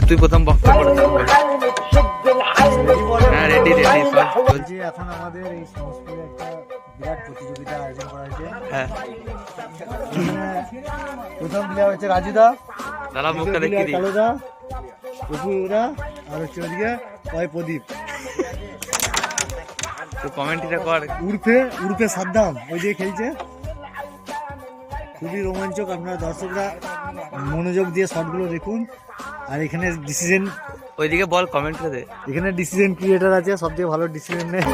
তুই প্রথম বক্তব্য হ্যাঁ রেডি রেডি বলছি এখন আমাদের এই সংস্কৃতির একটা বিরাট প্রতিযোগিতা আয়োজন করা হয়েছে। হ্যাঁ প্রথম প্লেয়ার হচ্ছে রাজুদা, দাদা মুখটা দেখি দিই, কালোদা, অপুরা আর হচ্ছে ওদিকে প্রদীপ তো কমেন্টটা কর। উর্ফে সাদ্দাম ওই যে খেলছে, খুবই রোমাঞ্চক। আপনারা দর্শকরা মনোযোগ দিয়ে শটগুলো দেখুন। আর এখানে ডিসিশন ওইদিকে বল কমেন্টে দে, এখানে ডিসিশন ক্রিয়েটার আছে, সবথেকে ভালো ডিসিশন নেয়।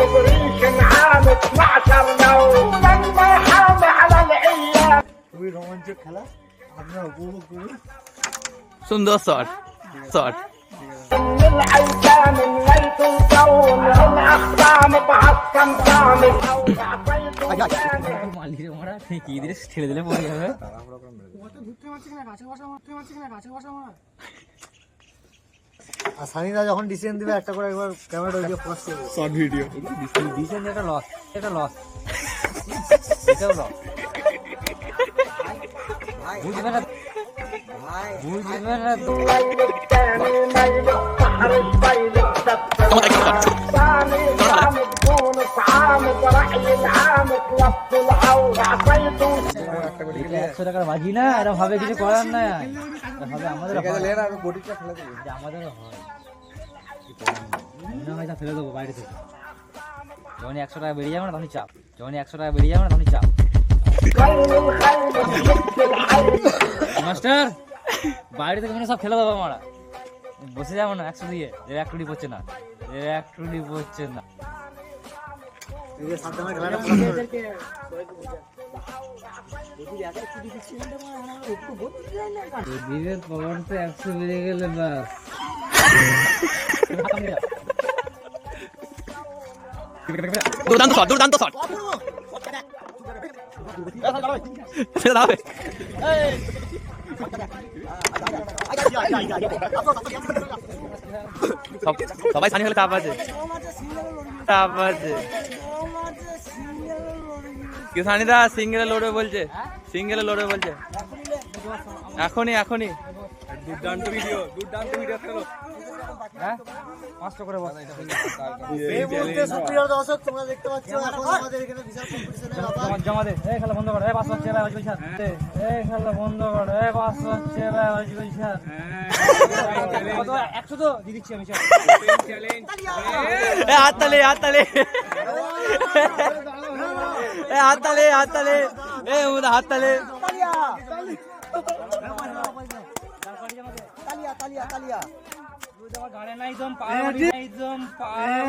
খুবই রোমাঞ্চক খেলা, আপনারা উপভোগ করুন। সুন্দর শট শট ছেড়ে দিলে পড়ে যাবে। আর সানিদা যখন ডিসিশন দিবে একটা করে একবার ক্যামেরাটা ওইদিকে পোস্ট করবে, শর্ট ভিডিও ডিসিশন এটা লস, এটা লস, এটাও লস। বুঝবে না বুঝবে না একশো টাকার বাজি না, এরা ভাবে কিছু করার না, ভাবে আমাদের আমাদেরও হয় মনে হয় ফেলে দেবো বাইরে থেকে। যখনই 100 টাকা বেরিয়ে যাবে না তখনই চাপ, যখনই 100 টাকা বেরিয়ে যাবে না তখনই চাপ। মাস্টার বাইরে থেকে সব ফেলে দেবো আমরা, বসে যাবো না 100 দিয়ে, এক টুটি পড়ছে না, এক টুটি পড়ছে না। দিনের পাওয়ার তো 100 বেড়ে গেলে বাস। দুর্দান্ত শট দুর্দান্ত শট দাঁড়াবে সবাই সানি হলে তাপ আছে তাপ আছে। কি সানিদা সিঙ্গেলে লড়বে বলছে, সিঙ্গেলে লড়বে বলছে এখনই এখনই। দুর্দান্ত ভিডিও খেলো। হ্যাঁ 500 করে বল। এই মুহূর্তে সুপ্রিয় দর্শক তোমরা দেখতে পাচ্ছ এখন আমাদের এখানে বিশাল কম্পিটিশনের ব্যাপার। জমা দে, এই খেলা বন্ধ কর, এই 500 হচ্ছে ভাই অজয় স্যার, এই খেলা বন্ধ কর, এই 500 হচ্ছে ভাই অজয় স্যার। কত 100 তো দিয়ে দিচ্ছি আমি, চ্যালেঞ্জ। এ হাত তালে হাত তালে এ হাত তালে হাত তালে এ ওটা হাত তালে তালিয়া গানে নাই দম পারে নাই দম পারে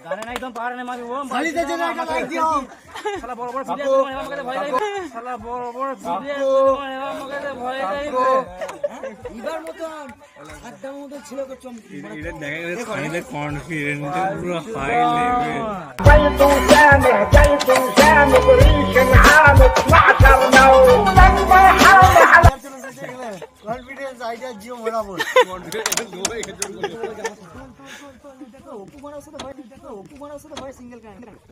গানে নাই দম পারে না মাগি ও খালিদের জন্য একটা লাইক দিও। শালা বড় বড় ভিডিও আমাকে ভয় লাগে, শালা বড় বড় ভিডিও আমাকে ভয় লাগে। এবার মতন একদম মতো ছিল তো চমকি, এটা দেখা গেল খালিদের কনফিডেন্স পুরো হাই লেভেল। جيتو سامح ريش عامك 12 نوم لما يحاول على কনফিডেন্স আইডিয়া জিও বরাবর।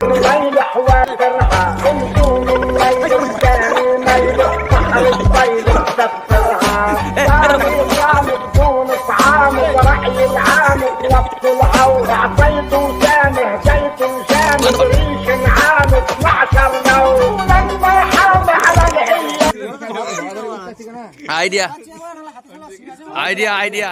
الليل حوار فرحة انتم الليل الثاني ميل بحر الطيل تسفرها صام تكون طعامك رأي العامك وقت العود عطيته سامح جيتو سامح ريش عامك 12 نوم لما يحاول على العية আইডিয়া আইডিয়া আইডিয়া